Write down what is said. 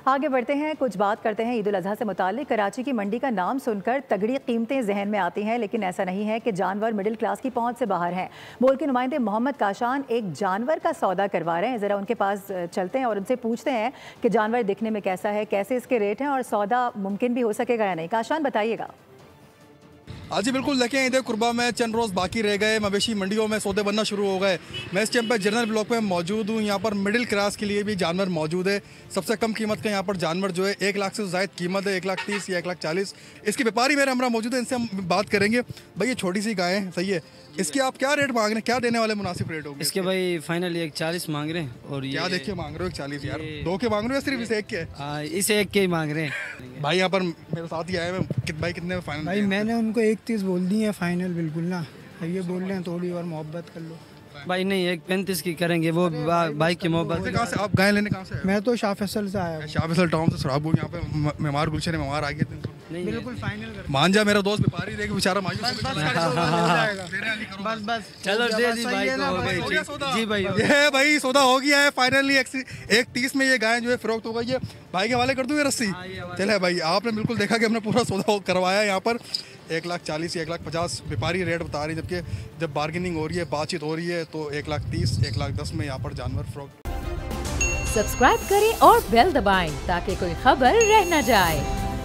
आगे बढ़ते हैं, कुछ बात करते हैं ईद उल अज़हा से मुताल्लिक। कराची की मंडी का नाम सुनकर तगड़ी कीमतें जहन में आती हैं, लेकिन ऐसा नहीं है कि जानवर मिडिल क्लास की पहुंच से बाहर हैं। बोल के नुमाइंदे मोहम्मद काशान एक जानवर का सौदा करवा रहे हैं। ज़रा उनके पास चलते हैं और उनसे पूछते हैं कि जानवर दिखने में कैसा है, कैसे इसके रेट हैं और सौदा मुमकिन भी हो सकेगा या नहीं। काशान, बताइएगा। हाँ जी बिल्कुल, देखें ईद कुर्बा में चंद रोज़ बाकी रह गए, मवेशी मंडियों में सौदे बनना शुरू हो गए। मैं इस टाइम पर जनरल ब्लॉक में मौजूद हूँ। यहाँ पर मिडिल क्लास के लिए भी जानवर मौजूद है। सबसे कम कीमत का यहाँ पर जानवर जो है 1 लाख से ज़ायद कीमत है, 1,30,000 या 1,40,000। इसके व्यापारी मेरे हमरा मौजूद है, इनसे हम बात करेंगे। भाई ये छोटी सी गाय है, सही है, इसके आप क्या रेट मांग रहे हैं, क्या देने वाले मुनासिब रेट होंगे इसके? भाई फाइनली 1,40,000 मांग रहे हैं। और क्या देख के मांग रहे हो 1,40,000? यार दो के मांग रहे हो या सिर्फ इस एक के? इस एक के ही मांग रहे हैं। भाई यहाँ पर मेरे साथ ही आए हैं भाई, कितने में फाइनल? भाई मैंने उनको 31 बोल दी है फाइनल, बिल्कुल ना। ये बोल रहे हैं थोड़ी और मोहब्बत कर लो। भाई नहीं, 1,35,000 की करेंगे, वो भाई की मोहब्बत। कहाँ से आप गाय लेने कहाँ से? मैं तो शाह फैसल से आया हूँ। शाह फैसल टाउन से सराबू। यहाँ पे मेहमान गुलशन मेहमान आ गए थे। बिल्कुल फाइनल कर। मान जा, मेरा दोस्त व्यापारी देख बेचारा मायूस। बस बस चलो दे दी भाई को। जी भाई, ये भाई सौदा हो गया है फाइनली। 1,30,000 में ये गाय जो है फरोख्त हो गई है। भाई के हवाले कर दूँ ये रस्सी? चले भाई, आपने बिल्कुल देखा कि हमने पूरा सौदा करवाया है। यहाँ पर 1,40,000 या 1,50,000 व्यापारी रेट बता रही है, जबकि जब बार्गेनिंग हो रही है, बातचीत हो रही है तो 1,30,000 1,10,000 में यहाँ पर जानवर फरोख्त। सब्सक्राइब करें और बेल दबाएं ताकि कोई खबर रह न जाए।